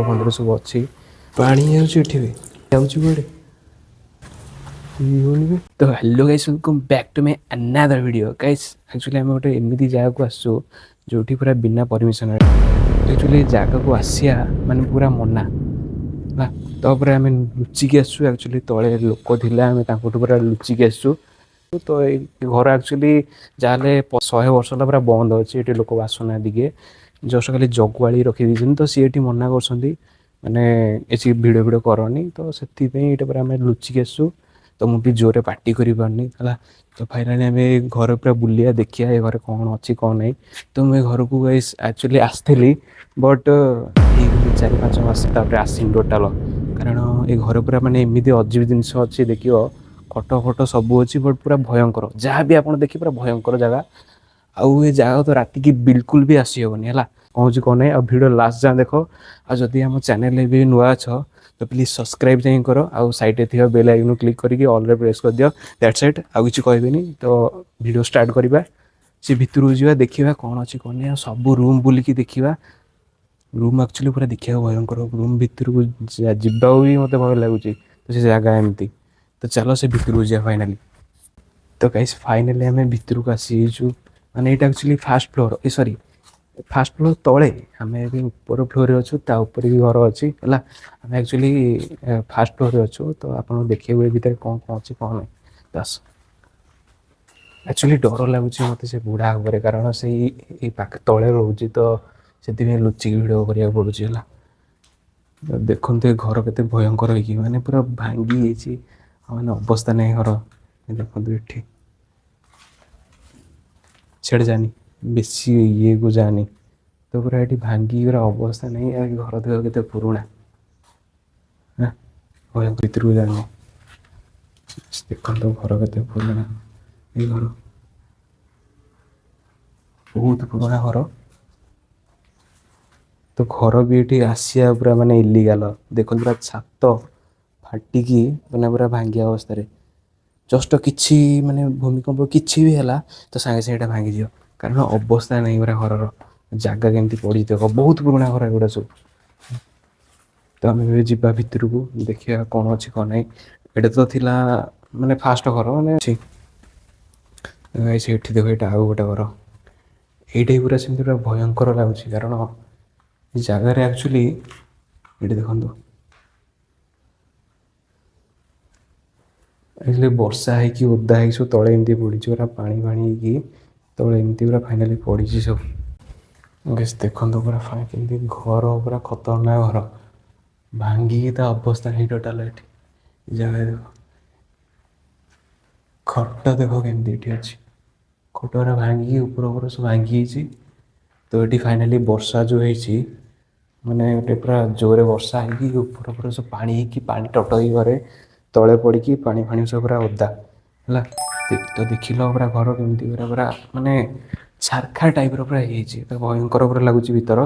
ଫନ୍ଦର ସବୁ ଅଛି ପାଣି ଯାଉଛି ଏଠି ବି ଯାଉଛି କୁଆଡ଼େ ତ hello guys welcome back to my another video guys actually ଆମେ ଗୋଟେ ଏମିତି ଜାଗାକୁ ଆସିଛୁ ଯେଉଁଠି ପୁରା ବିନା ପରମିସନ୍ ଆକ୍ଚୁଆଲି ଜାଗାକୁ ଆସିବା ମାନେ ପୁରା ମନା ହେଲା ତାପରେ ଆମେ ଲୁଚିକି ଆସିଛୁ ଆକ୍ଚୁଆଲି ତଳେ ଲୋକ ଥିଲା ଆମେ ତାଙ୍କଠୁ ପୁରା ଲୁଚିକି ଆସିଛୁ ତ ଏଇ ଘର ଆକ୍ଚୁଆଲି ଯାହାହେଲେ 100 ବର୍ଷ ହେଲା ପୁରା ବନ୍ଦ ଅଛି ଏଠି ଲୋକ ଆସୁନାହାନ୍ତି କିଏ ଜଷ୍ଟ ଖାଲି ଜଗୁଆଳି ରଖିଦେଇଛନ୍ତି ତ ସିଏ ଏଠି ମନା କରୁଛନ୍ତି ମାନେ ଏଠି ଭିଡ଼ିଓ କରନି ତ ସେଥିପାଇଁ ଏଇଟା ପୁରା ଆମେ ଲୁଚିକି ଆସିଛୁ ତ ମୁଁ ବି ଜୋରରେ ପାଟି କରିପାରୁନି ହେଲା ତ ଫାଇନାଲି ଆମେ ଘରେ ପୁରା ବୁଲିବା ଦେଖିବା ଏ ଘରେ କ'ଣ ଅଛି କ'ଣ ନାହିଁ ତ ମୁଁ ଏ ଘରକୁ ଆକ୍ଚୁଆଲି ଆସିଥିଲି ବଟ୍ ହେଇଗଲି 4-5 ମାସ ତାପରେ ଆସିନି ଟୋଟାଲ କାରଣ ଏ ଘରେ ପୁରା ମାନେ ଏମିତି ଅଜୀବ ଜିନିଷ ଅଛି ଦେଖିବ ଖଟ ସବୁ ଅଛି ବଟ୍ ପୁରା ଭୟଙ୍କର ଯାହା ବି ଆପଣ ଦେଖିବେ ପୁରା ଭୟଙ୍କର ଜାଗା ଆଉ ଏ ଜାଗା ତ ରାତିକି ବିଲକୁଲ ବି ଆସିହେବନି ହେଲା କ'ଣ ହେଉଛି କ'ଣ ନାହିଁ ଆଉ ଭିଡ଼ିଓ ଲାଷ୍ଟ ଯାଏଁ ଦେଖ ଆଉ ଯଦି ଆମ ଚ୍ୟାନେଲରେ ବି ନୂଆ ଅଛ ତ ପ୍ଲିଜ୍ ସବସ୍କ୍ରାଇବ୍ ଯାଇ କର ଆଉ ସାଇଡ଼୍ରେ ଥିବା ବେଲ୍ ଆଇକନ୍କୁ କ୍ଲିକ୍ କରିକି ଅଲ୍ରେ ପ୍ରେସ୍ କରିଦିଅ ଦ୍ୟାଟ୍ସ ଇଟ୍ ଆଉ କିଛି କହିବେନି ତ ଭିଡ଼ିଓ ଷ୍ଟାର୍ଟ କରିବା ସେ ଭିତରକୁ ଯିବା ଦେଖିବା କ'ଣ ଅଛି କ'ଣ ନାହିଁ ଆଉ ସବୁ ରୁମ୍ ବୁଲିକି ଦେଖିବା ରୁମ୍ ଆକ୍ଚୁଆଲି ପୁରା ଦେଖିବାକୁ ଭୟଙ୍କର ରୁମ୍ ଭିତରକୁ ଯିବାକୁ ବି ମୋତେ ଭୟ ଲାଗୁଛି ତ ସେ ଜାଗା ଏମିତି ତ ଚାଲ ସେ ଭିତରକୁ ଯିବା ଫାଇନାଲି ତ ଗାଇସ୍ ଫାଇନାଲି ଆମେ ଭିତରକୁ ଆସିଯାଇଛୁ ମାନେ ଏଇଟା ଆକ୍ଚୁଆଲି ଫାର୍ଷ୍ଟ ଫ୍ଲୋର୍ ତଳେ ଆମେ ଏବେ ଉପର ଫ୍ଲୋର୍ରେ ଅଛୁ ତା ଉପରେ ବି ଘର ଅଛି ହେଲା ଆମେ ଆକ୍ଚୁଆଲି ଫାର୍ଷ୍ଟ ଫ୍ଲୋର୍ରେ ଅଛୁ ତ ଆପଣଙ୍କୁ ଦେଖିବାକୁ ଏ ଭିତରେ କ'ଣ ଅଛି କ'ଣ ନାହିଁ ବାସ୍ ଆକ୍ଚୁଆଲି ଡର ଲାଗୁଛି ମୋତେ ସେ ବୁଢ଼ା ଉପରେ କାରଣ ସେଇ ଏଇ ପାଖ ତଳେ ରହୁଛି ତ ସେଥିପାଇଁ ଲୁଚିକି ଭିଡ଼ିଓ କରିବାକୁ ପଡ଼ୁଛି ହେଲା ଦେଖନ୍ତୁ ଏ ଘର କେତେ ଭୟଙ୍କର ହେଇକି ମାନେ ପୁରା ଭାଙ୍ଗି ଯାଇଛି ମାନେ ଅବସ୍ଥା ନାହିଁ ଘର ଦେଖନ୍ତୁ ଏଠି ଛେଡ଼ ଯାନି ବେଶୀ ଇଏକୁ ଯାନି ତ ପୁରା ଏଠି ଭାଙ୍ଗି ପୁରା ଅବସ୍ଥା ନାହିଁ ଆଉ ଘର ଦେହ କେତେ ପୁରୁଣା ଭୟଙ୍କ ଭିତରକୁ ଯାନି ଦେଖନ୍ତୁ ଘର କେତେ ପୁରୁଣା ଏଇ ଘର ବହୁତ ପୁରୁଣା ଘର ତ ଘର ବି ଏଠି ଆସିବା ପୁରା ମାନେ ଇଲିଗାଲ ଦେଖନ୍ତୁ ପୁରା ଛାତ ଫାଟିକି ମାନେ ପୁରା ଭାଙ୍ଗିବା ଅବସ୍ଥାରେ ଜଷ୍ଟ କିଛି ମାନେ ଭୂମିକମ୍ପ କିଛି ବି ହେଲା ତ ସାଙ୍ଗେ ସାଙ୍ଗେ ଏଇଟା ଭାଙ୍ଗିଯିବ କାରଣ ଅବସ୍ଥା ନାହିଁ ପୁରା ଘରର ଜାଗା କେମିତି ପଡ଼ିଥିବ ବହୁତ ପୁରୁଣା ଘର ଏଗୁଡ଼ା ସବୁ ତ ଆମେ ଏବେ ଯିବା ଭିତରକୁ ଦେଖିବା କ'ଣ ଅଛି କ'ଣ ନାହିଁ ଏଇଟା ତ ଥିଲା ମାନେ ଫାର୍ଷ୍ଟ ଘର ମାନେ ଅଛି ସେଠି ଦେଖ ଏଇଟା ଆଉ ଗୋଟେ ଘର ଏଇଟା ପୁରା ସେମିତି ପୁରା ଭୟଙ୍କର ଲାଗୁଛି କାରଣ ଏ ଜାଗାରେ ଆକ୍ଚୁଆଲି ଏଠି ଦେଖନ୍ତୁ ଆକ୍ଚୁଆଲି ବର୍ଷା ହେଇକି ଓଦା ହେଇକି ସବୁ ତଳେ ଏମିତି ପଡ଼ିଛି ପୁରା ପାଣି ହେଇକି ତଳେ ଏମିତି ପୁରା ଫାଇନାଲି ପଡ଼ିଛି ସବୁ ବେଶ ଦେଖନ୍ତୁ ପୁରା କେମିତି ଘର ପୁରା ଖତରନାକ ଘର ଭାଙ୍ଗିକି ତା ଅବସ୍ଥା ନାହିଁ ଟୋଟାଲ ଏଠି ଜାଗାରେ ଦେଖ ଖଟ ଦେଖ କେମିତି ଏଠି ଅଛି ଖଟରା ଭାଙ୍ଗିକି ଉପର ସବୁ ଭାଙ୍ଗି ହେଇଛି ତ ଏଠି ଫାଇନାଲି ବର୍ଷା ଯେଉଁ ହେଇଛି ମାନେ ଗୋଟେ ପୁରା ଜୋରରେ ବର୍ଷା ହେଇକି ଉପର ସବୁ ପାଣି ହେଇକି ପାଣି ଟଟ ହେଇକି ଘରେ ତଳେ ପଡ଼ିକି ପାଣି ସବୁ ପୁରା ଓଦା ହେଲା ତ ଦେଖିଲ ପୁରା ଘର କେମିତି ପୁରା ମାନେ ଛାରଖା ଟାଇପ୍ର ପୁରା ହେଇଯାଇଛି ତ ଭୟଙ୍କର ପୁରା ଲାଗୁଛି ଭିତର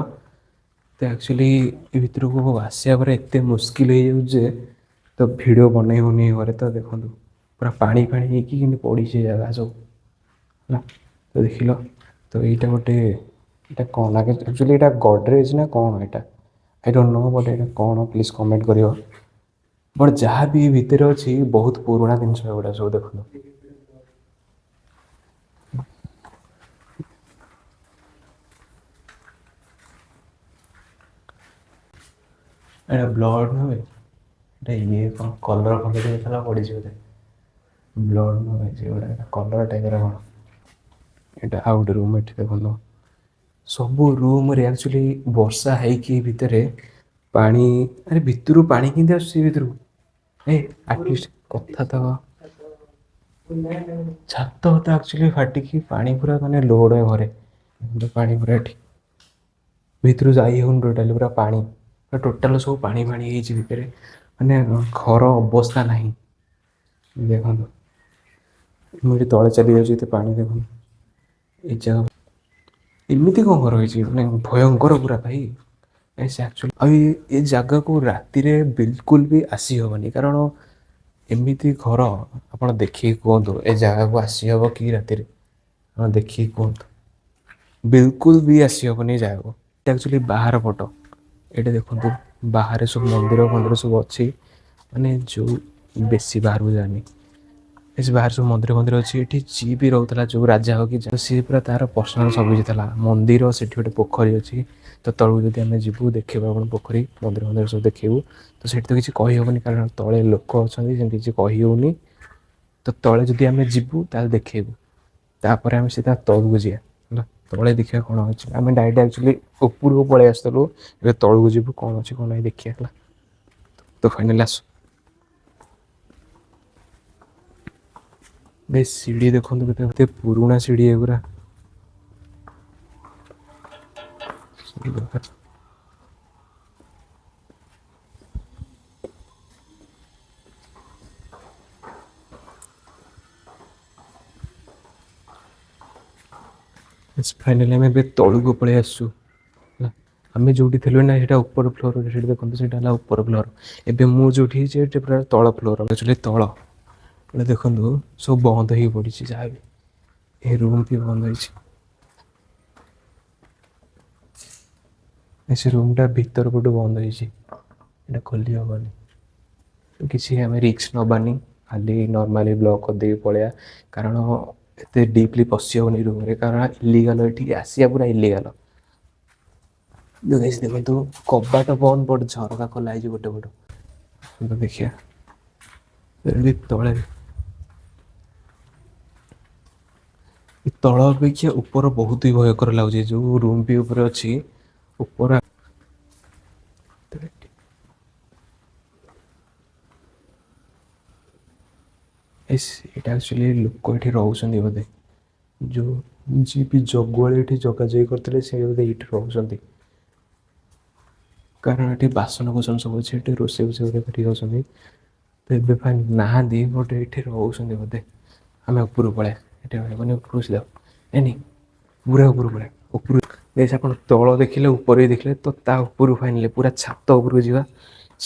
ତ ଆକ୍ଚୁଆଲି ଏ ଭିତରକୁ ଆସିବା ପରେ ଏତେ ମୁସ୍କିଲ ହେଇଯାଉଛି ଯେ ତ ଭିଡ଼ିଓ ବନେଇ ହେଉନି ଘରେ ତ ଦେଖନ୍ତୁ ପୁରା ପାଣି ହେଇକି କେମିତି ପଡ଼ିଛି ଜାଗା ସବୁ ହେଲା ତ ଦେଖିଲ ତ ଏଇଟା ଗୋଟେ ଏଇଟା କ'ଣ ଲାଗେ ଆକ୍ଚୁଆଲି ଏଇଟା ଗଡ଼ରେଜ୍ ନା କ'ଣ ଏଇଟା ଆଇ ଡୋଣ୍ଟ ନୋ ବଟ୍ ଏଇଟା କ'ଣ ପ୍ଲିଜ୍ କମେଣ୍ଟ କରିବ ବଟ୍ ଯାହା ବି ଭିତରେ ଅଛି ବହୁତ ପୁରୁଣା ଜିନିଷ ଏଗୁଡ଼ା ସବୁ ଦେଖନ୍ତୁ ଏଇଟା ବ୍ଲଡ଼ ନୁହେଁ ଏଇଟା ଇଏ କ'ଣ କଲର୍ ହେଇଥିଲା ପଡ଼ିଛି ବୋଧେ ବ୍ଲଡ଼ ନୁହେଁ ସେଗୁଡ଼ା ଏଇଟା କଲର୍ ଟାଇପ୍ର କ'ଣ ଏଇଟା ଆଉ ଗୋଟେ ରୁମ୍ ଏଠି ଦେଖନ୍ତୁ ସବୁ ରୁମ୍ରେ ଆକ୍ଚୁଆଲି ବର୍ଷା ହେଇକି ଭିତରେ ପାଣି ଆରେ ଭିତରୁ ପାଣି କେମିତି ଆସୁଛି ଭିତରୁ ଆଟଲିଷ୍ଟ କଥା ତ ଛାତ ଆକ୍ଚୁଆଲି ଫାଟିକି ପାଣି ପୁରା ମାନେ ଲୋଡ଼ ଘରେ ପାଣି ପୁରା ଏଠି ଭିତରୁ ଯାଇ ହେଉନି ଟୋଟାଲି ପୁରା ପାଣି ଟୋଟାଲ ସବୁ ପାଣି ହେଇଛି ଭିତରେ ମାନେ ଘର ଅବସ୍ଥା ନାହିଁ ଦେଖନ୍ତୁ ମୁଁ ଏଠି ତଳେ ଚାଲି ଯାଉଛି ଏତେ ପାଣି ଦେଖନ୍ତୁ ଏଇ ଜାଗା ଏମିତି କ'ଣ ଘର ହେଇଛି ମାନେ ଭୟଙ୍କର ପୁରା ଭାଇ ଆକ୍ଚୁଆଲି ଆଉ ଏ ଜାଗାକୁ ରାତିରେ ବିଲକୁଲ ବି ଆସିହେବନି କାରଣ ଏମିତି ଘର ଆପଣ ଦେଖିକି କୁହନ୍ତୁ ଏ ଜାଗାକୁ ଆସିହେବ କି ରାତିରେ ଆପଣ ଦେଖିକି କୁହନ୍ତୁ ବିଲକୁଲ ବି ଆସିହେବନି ଏ ଜାଗାକୁ ଏଇଟା ଆକ୍ଚୁଆଲି ବାହାର ପଟ ଏଇଟା ଦେଖନ୍ତୁ ବାହାରେ ସବୁ ମନ୍ଦିର ଫନ୍ଦିର ସବୁ ଅଛି, ମାନେ ଯେଉଁ ବେଶୀ ବାହାରକୁ ଯାଆନି। ସେ ବାହାରେ ସବୁ ମନ୍ଦିର ମନ୍ଦିର ଅଛି। ଏଠି ଯିଏ ବି ରହୁଥିଲା ଯେଉଁ ରାଜା ହଉ କି ସିଏ ପୁରା ତା'ର ପର୍ସନାଲ୍ ସବୁ କିଛି ଥିଲା। ମନ୍ଦିର ସେଠି ଗୋଟେ ପୋଖରୀ ଅଛି, ତ ତଳକୁ ଯଦି ଆମେ ଯିବୁ ଦେଖିବୁ ଆପଣ ପୋଖରୀ ମନ୍ଦିର ମନ୍ଦିର ସବୁ ଦେଖିବୁ। ତ ସେଠି ତ କିଛି କହିହେବନି କାରଣ ତଳେ ଲୋକ ଅଛନ୍ତି, ସେମିତି କିଛି କହିହେଉନି। ତ ତଳେ ଯଦି ଆମେ ଯିବୁ ତାହେଲେ ଦେଖେଇବୁ, ତାପରେ ଆମେ ସିଧା ତଳକୁ ଯିବା ହେଲା। ତଳେ ଦେଖିବା କ'ଣ ଅଛି। ଆମେ ଡାଇରେକ୍ଟ ଆକ୍ଚୁଆଲି ଉପରକୁ ପଳେଇ ଆସିଥିଲୁ, ଏବେ ତଳକୁ ଯିବୁ କ'ଣ ଅଛି କ'ଣ ନାହିଁ ଦେଖିବା ହେଲା। ତ ଫାଇନାଲି ଆସ ଭାଇ ସିଡ଼ି ଦେଖନ୍ତୁ କେତେ ପୁରୁଣା ସିଡ଼ି ଏଗୁରା। ଫାଇନାଲି ଆମେ ଏବେ ତଳକୁ ପଳେଇ ଆସିଛୁ ହେଲା। ଆମେ ଯେଉଁଠି ଥିଲୁ ନା ସେଇଟା ଉପର ଫ୍ଲୋର୍, ସେଠି ଦେଖନ୍ତୁ ସେଇଟା ହେଲା ଉପର ଫ୍ଲୋର୍। ଏବେ ମୁଁ ଯେଉଁଠି ହେଇଛି ଏଠି ପୁରା ତଳ ଫ୍ଲୋର୍, ଆକ୍ଚୁଆଲି ତଳ। ଏଇଟା ଦେଖନ୍ତୁ ସବୁ ବନ୍ଦ ହେଇକି ପଡ଼ିଛି, ଯାହା ବି ଏ ରୁମ୍ ବି ବନ୍ଦ ହେଇଛି। ସେ ରୁମ୍ଟା ଭିତର ପଟୁ ବନ୍ଦ ହେଇଛି, ଏଇଟା ଖୋଲି ହେବନି। କିଛି ଆମେ ରିକ୍ସ ନେବାନି, ଖାଲି ନର୍ମାଲି ବ୍ଲକ୍ କରିଦେଇକି ପଳେଇବା। କାରଣ ଏତେ ଡିପ୍ଲି ପଶି ହେବନି ରୁମ୍ରେ, କାରଣ ଇଲିଗାଲ୍ ଏଠିକି ଆସିବା ପୁରା ଇଲିଗାଲ୍। ଦେଖନ୍ତୁ କବାଟ ବନ୍ଦ ବଟ୍ ଝରକା ଖୋଲା ହେଇଛି ଗୋଟେ ପଟୁ। ଦେଖିବା ତଳେ ତଳ ଅପେକ୍ଷା ଉପର ବହୁତ ହି ଭୟଙ୍କର ଲାଗୁଛି। ଯେଉଁ ରୁମ୍ ବି ଉପରେ ଅଛି ଉପର ଏଇଟା ଆକ୍ଚୁଆଲି ଲୋକ ଏଠି ରହୁଛନ୍ତି ବୋଧେ, ଯେଉଁ ଯିଏ ବି ଜଗୁଆଳି ଏଠି ଜଗାଜଗି କରିଥିଲେ ସେ ବୋଧେ ଏଇଠି ରହୁଛନ୍ତି। କାରଣ ଏଠି ବାସନ କୁସନ ସବୁ ଅଛି, ଏଠି ରୋଷେଇ ଫୋଷେଇ ବୋଧେ କରି ଯାଉଛନ୍ତି। ତ ଏବେ ପାଇଁ ନାହାନ୍ତି ବଟ୍ ଏଠି ରହୁଛନ୍ତି ବୋଧେ। ଆମେ ଉପରକୁ ପଳେଇବା, ଏଠି ରହିବନି, ଉପରକୁ ସିଧା ନାଇଁ ପୁରା ଉପରକୁ ପଳେଇବା। ଉପରୁ ଆପଣ ତଳ ଦେଖିଲେ ଉପରେ ବି ଦେଖିଲେ, ତ ତା ଉପରକୁ ଫାଇନାଲି ପୁରା ଛାତ ଉପରକୁ ଯିବା।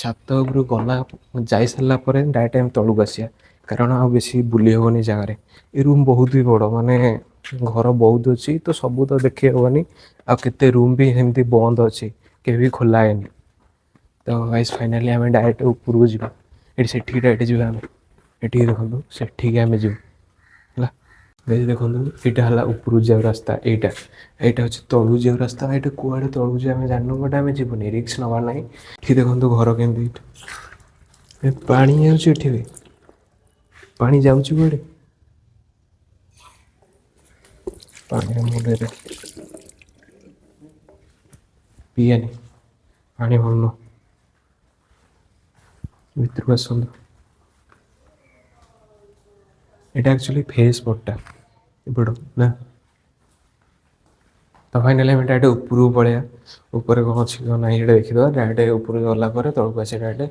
ଛାତ ଉପରକୁ ଗଲା ଯାଇସାରିଲା ପରେ ଡାଇରେକ୍ଟ ଆମେ ତଳକୁ ଆସିବା, କାରଣ ଆଉ ବେଶୀ ବୁଲି ହେବନି ଜାଗାରେ। ଏ ରୁମ୍ ବହୁତ ବି ବଡ଼, ମାନେ ଘର ବହୁତ ଅଛି ତ ସବୁ ତ ଦେଖି ହେବନି। ଆଉ କେତେ ରୁମ୍ ବି ସେମିତି ବନ୍ଦ ଅଛି, କେବେ ବି ଖୋଲା ହେଇନି। ତ ଗାଇସ୍ ଫାଇନାଲି ଆମେ ଡାଇରେକ୍ଟ ଉପରକୁ ଯିବା। ଏଠି ସେଠିକି ଡାଇରେକ୍ଟ ଯିବା ଆମେ, ଏଠିକି ଦେଖନ୍ତୁ ସେଠିକି ଆମେ ଯିବୁ ହେଲା। ଏଇ ଦେଖନ୍ତୁ ଏଇଟା ହେଲା ଉପରକୁ ଯିବାକୁ ରାସ୍ତା, ଏଇଟା ହେଉଛି ତଳକୁ ଯିବାକୁ ରାସ୍ତା। ଏଇଟା କୁଆଡ଼େ ତଳକୁ ଯିବା ଆମେ ଜାଣିନୁ, ବଟ୍ ଆମେ ଯିବୁନି, ରିକ୍ସ ନେବାର ନାହିଁ। ଏଠି ଦେଖନ୍ତୁ ଘର କେମିତି, ପାଣି ଯାଉଛି ଏଠି ବି, ପାଣି ଯାଉଛି କୁଆଡ଼େ, ପାଣି ମୁଣ୍ଡରେ ପିଏନି, ପାଣି ଭଲ ଭିତରକୁ ଆସନ୍ତୁ। এটা ଆକ୍ଚୁଆଲି ଫେସ୍ ସ୍ପଟ୍ଟା ଏପଟ ନା। ତ ଫାଇନାଲି ଆମେ ଡାଇରେକ୍ଟ ଉପରକୁ ପଳେଇବା। ଉପରେ କ'ଣ ଅଛି କ'ଣ ନାହିଁ ସେଇଟା ଦେଖିଦେବା। ଡାଇରେକ୍ଟ ଉପରକୁ ଗଲା ପରେ ତଳକୁ ଆସିବା ଡାଇରେକ୍ଟ।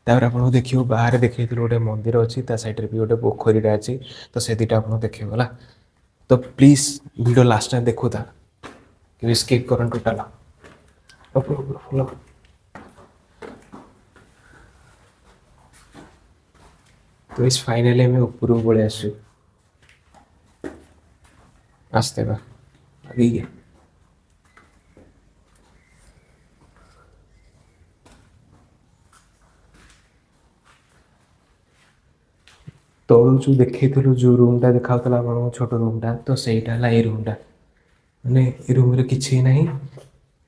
ତାପରେ ଆପଣଙ୍କୁ ଦେଖିବୁ ବାହାରେ ଦେଖେଇଥିଲୁ ଗୋଟେ ମନ୍ଦିର ଅଛି, ତା ସାଇଡ଼୍ରେ ବି ଗୋଟେ ପୋଖରୀଟା ଅଛି। ତ ସେ ଦୁଇଟା ଆପଣଙ୍କୁ ଦେଖେଇବ ହେଲା। ତ ପ୍ଲିଜ୍ ଭିଡ଼ିଓ ଲାଷ୍ଟ ଟାଇମ୍ ଦେଖୁଥା, କେବେ ସ୍କିପ୍ କରନ୍ତୁ ଟୋଟାଲ। ଫଲୋ ତ ଫାଇନାଲି ଆମେ ଉପରକୁ ପଳେଇ ଆସିଛୁ। আসতে বা আগে ତଳୁ ଯେଉଁ ଦେଖେଇଥିଲୁ ଯେଉଁ ରୁମ୍ଟା ଦେଖାଉଥିଲା ଆପଣଙ୍କ ଛୋଟ ରୁମ୍ଟା, ତ ସେଇଟା ହେଲା ଏଇ ରୁମ୍ଟା। ମାନେ ଏ ରୁମ୍ରେ କିଛି ନାହିଁ।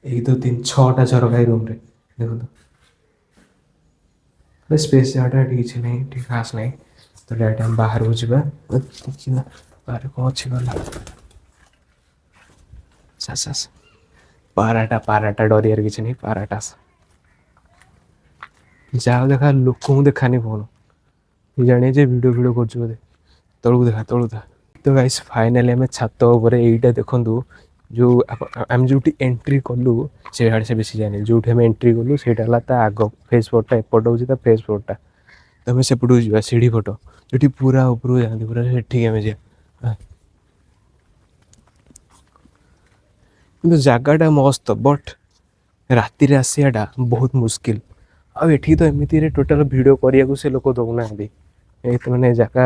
ଏଇ ତ 6ଟା ଝରକା ଏଇ ରୁମ୍ରେ ଦେଖନ୍ତୁ। ସ୍ପେସ୍ ଜାଗାଟା ଏଠି କିଛି ନାହିଁ, ଏଠି ଖାସ୍ ନାହିଁ। ତ ଡାଇରେକ୍ଟ ଆମେ ବାହାରକୁ ଯିବା, ଦେଖିବା ବାହାରେ କ'ଣ ଅଛି। ଗଲା ଆସ ପାରାଟା ଡରିବାର କିଛି ନାହିଁ, ପାରାଟା ଆସ। ଯାହା ଦେଖା ଲୋକଙ୍କୁ ଦେଖାନି ଫୋନ୍, ଜାଣିବେ ଯେ ଭିଡ଼ିଓ କରୁଛୁ ବୋଧେ। ତଳକୁ ଦେଖା। ତ ଗାଇସ୍ ଫାଇନାଲି ଆମେ ଛାତ ଉପରେ, ଏଇଟା ଦେଖନ୍ତୁ ଯେଉଁ ଆମେ ଯେଉଁଠି ଏଣ୍ଟ୍ରି କଲୁ ସେ ଆଡ଼େ ସେ ବେଶୀ ଯାଏନି। ଯେଉଁଠି ଆମେ ଏଣ୍ଟ୍ରି କଲୁ ସେଇଟା ହେଲା ତା ଆଗ ଫେସ୍ ଫ୍ଲୋର୍ଟା, ଏପଟ ହେଉଛି ତା ଫେସ୍ ଫ୍ଲୋର୍ଟା। ତ ଆମେ ସେପଟକୁ ଯିବା, ସିଢ଼ି ଫଟୋ ଯେଉଁଠି ପୁରା ଉପରକୁ ଯାଆନ୍ତି, ପୁରା ସେଠିକି ଆମେ ଯିବା। କିନ୍ତୁ ଜାଗାଟା ମସ୍ତ, ବଟ୍ ରାତିରେ ଆସିବାଟା ବହୁତ ମୁସ୍କିଲ। ଆଉ ଏଠି ତ ଏମିତିରେ ଟୋଟାଲ ଭିଡ଼ିଓ କରିବାକୁ ସେ ଲୋକ ଦେଉନାହାନ୍ତି। ଏଇତ ମାନେ ଜାଗା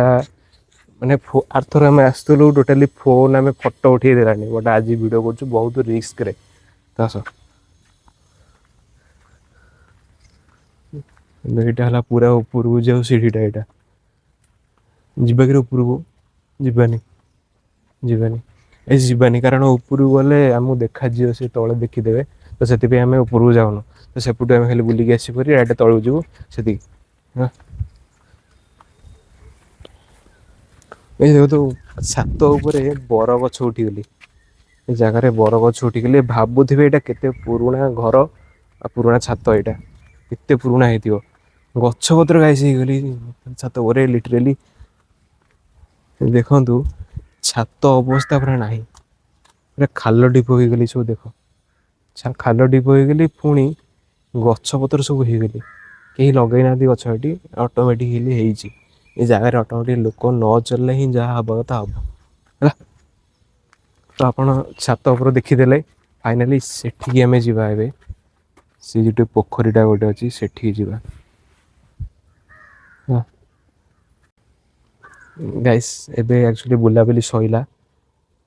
ମାନେ ଆର୍ଥର ଆମେ ଆସିଥିଲୁ ଟୋଟାଲି ଫୋନ୍ ଆମେ ଫଟୋ ଉଠାଇ ଦେଲାନି, ବଟ୍ ଆଜି ଭିଡ଼ିଓ କରୁଛୁ ବହୁତ ରିସ୍କରେ। ତ ଆସ ଏଇଟା ହେଲା ପୁରା ଉପରକୁ ଯାଉ ସିଢ଼ିଟା ଏଇଟା। ଯିବା କି ଉପରକୁ? ଯିବାନି ଯିବାନି ଯିବାନି, କାରଣ ଉପରକୁ ଗଲେ ଆମକୁ ଦେଖାଯିବ, ସେ ତଳେ ଦେଖିଦେବେ। ତ ସେଥିପାଇଁ ଆମେ ଉପରକୁ ଯାଉନୁ। ତ ସେପଟୁ ଆମେ ଖାଲି ବୁଲିକି ଆସିପାରି ଡାଇରେକ୍ଟ ତଳକୁ ଯିବୁ, ସେତିକି। ହଁ ଏଇ ଦେଖ ତୁ, ଛାତ ଉପରେ ବର ଗଛ ଉଠିଗଲି। ଏ ଜାଗାରେ ବରଗଛ ଉଠିଗଲେ ଭାବୁଥିବେ ଏଇଟା କେତେ ପୁରୁଣା ଘର ଆଉ ପୁରୁଣା ଛାତ। ଏଇଟା କେତେ ପୁରୁଣା ହେଇଥିବ। ଗଛ ପତ୍ର ଗାଇସ ହେଇଗଲି ଛାତ ଉପରେ ଲିଟରାଲି। ଦେଖନ୍ତୁ ଛାତ ଅବସ୍ଥା ପୁରା ନାହିଁ, ପୁରା ଖାଲ ଢିପ ହେଇଗଲି ସବୁ। ଦେଖ ଖାଲ ଢିପ ହେଇଗଲି, ପୁଣି ଗଛ ପତ୍ର ସବୁ ହେଇଗଲି। କେହି ଲଗେଇନାହାନ୍ତି ଗଛ, ଏଠି ଅଟୋମେଟିକଲି ହେଇଛି। ଏ ଜାଗାରେ ଅଟୋମେଟିକ ଲୋକ ନ ଚାଲିଲେ ହିଁ ଯାହା ହବା କଥା ହବ ହେଲା। ତ ଆପଣ ଛାତ ଉପରେ ଦେଖିଦେଲେ, ଫାଇନାଲି ସେଠିକି ଆମେ ଯିବା ଏବେ। ସେ ଯୋଉଠି ପୋଖରୀଟା ଗୋଟେ ଅଛି ସେଠିକି ଯିବା। ହଁ ଗାଇସ୍ ଏବେ ଆକ୍ଚୁଆଲି ବୁଲାବୁଲି ସଇଲା,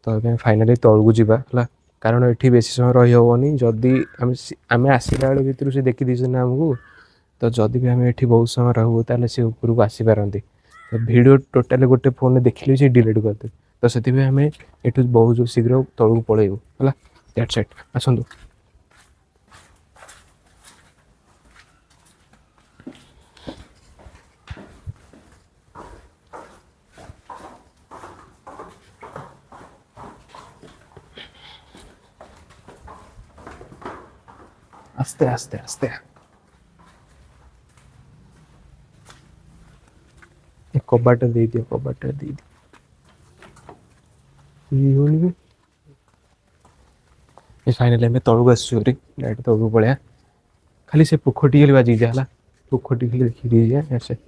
ତ ଏବେ ଫାଇନାଲି ତଳକୁ ଯିବା ହେଲା। କାରଣ ଏଠି ବେଶୀ ସମୟ ରହିହେବନି। ଯଦି ଆମେ ଆସିଲା ବେଳ ଭିତରୁ ସେ ଦେଖିଦେଇଛନ୍ତି ନା ଆମକୁ। ତ ଯଦି ବି ଆମେ ଏଠି ବହୁତ ସମୟ ରହିବୁ, ତାହେଲେ ସେ ଉପରକୁ ଆସିପାରନ୍ତି। ଭିଡ଼ିଓ ଟୋଟାଲି ଗୋଟେ ଫୋନରେ ଦେଖିଲେ ସେ ଡିଲିଟ୍ କରିଦେବେ। ତ ସେଥିପାଇଁ ଆମେ ଏଠୁ ବହୁତ ଶୀଘ୍ର ତଳକୁ ପଳେଇବୁ ହେଲା। ଦ୍ୟାଟ୍ସ ଇଟ୍, ଆସନ୍ତୁ। ଆସ୍ତେ ଆସ୍ତେ ଆସ୍ତେ। ଏ କବାଟ ଦେଇଦିଅ, କବାଟ ଦେଇଦିଅ। ଏ ଫାଇନାଲି ଆମେ ତଳକୁ ଆସିଛୁ ଭାରି, ଡାଇରେକ୍ଟ ତଳକୁ ପଳେଇବା। ଖାଲି ସେ ପୋଖରୀ ଟିକେ ବାଜିକି ଯା ହେଲା। ପୋଖରୀ ଖାଲି ଦେଖିକି ଯିବା ଆସେ।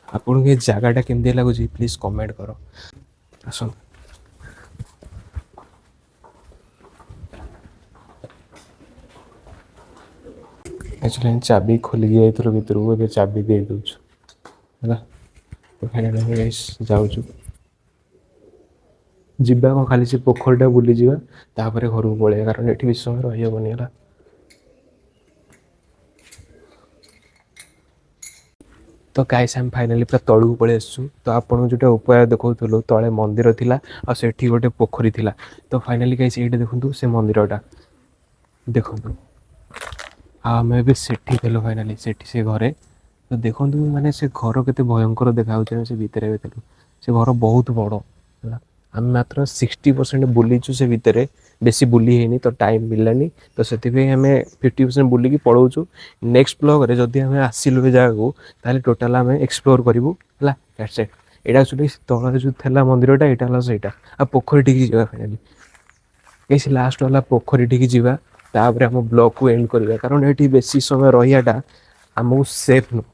ଆପଣଙ୍କୁ ଏ ଜାଗାଟା କେମିତି ଲାଗୁଛି ପ୍ଲିଜ୍ କମେଣ୍ଟ କର। ଆସନ୍ତୁ। ଆକ୍ଚୁଆଲି ଆମେ ଚାବି ଖୋଲିକି ଯାଇଥିଲୁ ଭିତରକୁ, ଏବେ ଚାବି ଦେଇ ଦେଉଛୁ ହେଲା। ଯାଉଛୁ। ଯିବା କଣ, ଖାଲି ସେ ପୋଖରୀଟା ବୁଲିଯିବା, ତାପରେ ଘରକୁ ପଳେଇବା। କାରଣ ଏଠି ବେଶୀ ସମୟ ରହିହେବନି ହେଲା। ତ ଗାଇସ୍ ଆମେ ଫାଇନାଲି ପୁରା ତଳକୁ ପଳେଇ ଆସିଛୁ। ତ ଆପଣଙ୍କୁ ଯେଉଁଟା ଉପାୟ ଦେଖାଉଥିଲୁ, ତଳେ ମନ୍ଦିର ଥିଲା ଆଉ ସେଠି ଗୋଟେ ପୋଖରୀ ଥିଲା। ତ ଫାଇନାଲି ଗାଇସ୍ ଏଇଟା ଦେଖନ୍ତୁ, ସେ ମନ୍ଦିରଟା ଦେଖନ୍ତୁ। ଆଉ ଆମେ ଏବେ ସେଠି ଥିଲୁ, ଫାଇନାଲି ସେଠି ସେ ଘରେ। ତ ଦେଖନ୍ତୁ ମାନେ ସେ ଘର କେତେ ଭୟଙ୍କର ଦେଖାଯାଉଛି। ଆମେ ସେ ଭିତରେ ଏବେ ଥିଲୁ। ସେ ଘର ବହୁତ ବଡ଼ ହେଲା। ଆମେ ମାତ୍ର 60% ବୁଲିଛୁ ସେ ଭିତରେ, ବେଶୀ ବୁଲି ହେଇନି ତ ଟାଇମ୍ ମିଳିଲାନି। ତ ସେଥିପାଇଁ ଆମେ 50% ବୁଲିକି ପଳଉଛୁ। ନେକ୍ସଟ ବ୍ଲଗରେ ଯଦି ଆମେ ଆସିଲୁ ଏ ଜାଗାକୁ, ତାହେଲେ ଟୋଟାଲ ଆମେ ଏକ୍ସପ୍ଲୋର କରିବୁ ହେଲା। ଦ୍ୟାଟ୍ସ ଇଟ୍। ଏଇଟା ଆକ୍ଚୁଆଲି ତଳରେ ଯେଉଁ ଥିଲା ମନ୍ଦିରଟା, ଏଇଟା ହେଲା ସେଇଟା। ଆଉ ପୋଖରୀ ଠିକି ଯିବା ଫାଇନାଲି। ସେ ଲାଷ୍ଟ ହେଲା ପୋଖରୀ ଠିକି ଯିବା, ତାପରେ ଆମ ବ୍ଲଗକୁ ଏଣ୍ଡ କରିବା। କାରଣ ଏଠି ବେଶୀ ସମୟ ରହିବାଟା ଆମକୁ ସେଫ୍ ନୁହଁ,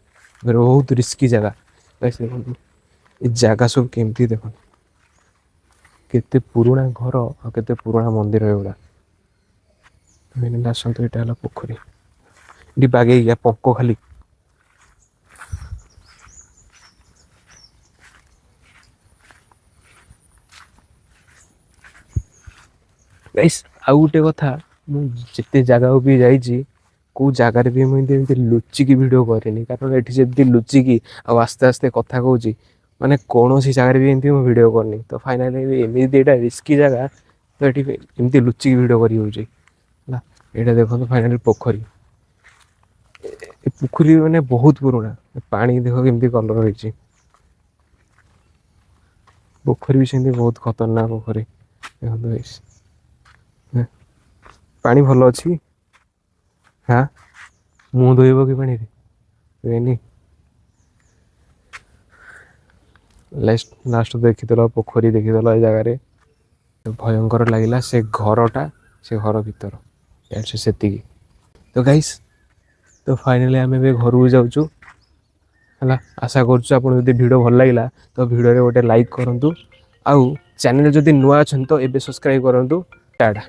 ବହୁତ ରିସ୍କି ଜାଗା। ଦେଖନ୍ତୁ ଏ ଜାଗା ସବୁ କେମିତି, ଦେଖନ୍ତୁ କେତେ ପୁରୁଣା ଘର ଆଉ କେତେ ପୁରୁଣା ମନ୍ଦିର ଏଗୁଡ଼ା। ଆସନ୍ତୁ, ଏଇଟା ହେଲା ପୋଖରୀ। ଏଠି ବାଗେଇକି ପଙ୍କ ଖାଲି। ଗାଇସ୍ ଆଉ ଗୋଟେ କଥା, ମୁଁ ଯେତେ ଜାଗାକୁ ବି ଯାଇଛି, କେଉଁ ଜାଗାରେ ବି ମୁଁ ଏମିତି ଲୁଚିକି ଭିଡ଼ିଓ କରେନି। କାରଣ ଏଠି ଯେମିତି ଲୁଚିକି ଆଉ ଆସ୍ତେ ଆସ୍ତେ କଥା କହୁଛି, ମାନେ କୌଣସି ଜାଗାରେ ବି ଏମିତି ମୁଁ ଭିଡ଼ିଓ କରିନି। ତ ଫାଇନାଲି ଏମିତି ଏଇଟା ରିସ୍କି ଜାଗା, ତ ଏଠି ଏମିତି ଲୁଚିକି ଭିଡ଼ିଓ କରି ହେଉଛି ହେଲା। ଏଇଟା ଦେଖନ୍ତୁ ଫାଇନାଲି ପୋଖରୀ। ଏ ପୋଖରୀ ମାନେ ବହୁତ ପୁରୁଣା। ପାଣି ଦେଖ କେମିତି କଲର ହେଇଛି। ପୋଖରୀ ବି ସେମିତି ବହୁତ ଖତରନାକ ପୋଖରୀ। ଦେଖନ୍ତୁ ଗାଇସ୍, ପାଣି ଭଲ ଅଛି। ହାଁ, ମୁହଁ ଧୋଇବ କି ପାଣିରେ? ଧୋଇନି। ଲାଷ୍ଟ ଦେଖିଦେଲ ପୋଖରୀ, ଦେଖିଦେଲ ଏ ଜାଗାରେ ଭୟଙ୍କର ଲାଗିଲା। ସେ ଘରଟା, ସେ ଘର ଭିତର ସେତିକି। ତ ଗାଇସ୍, ତ ଫାଇନାଲି ଆମେ ଏବେ ଘରକୁ ଯାଉଛୁ ହେଲା। ଆଶା କରୁଛୁ ଆପଣଙ୍କୁ ଯଦି ଭିଡ଼ିଓ ଭଲ ଲାଗିଲା, ତ ଭିଡ଼ିଓରେ ଗୋଟେ ଲାଇକ୍ କରନ୍ତୁ। ଆଉ ଚ୍ୟାନେଲ ଯଦି ନୂଆ ଅଛନ୍ତି ତ ଏବେ ସବସ୍କ୍ରାଇବ୍ କରନ୍ତୁ। ଟାଟା।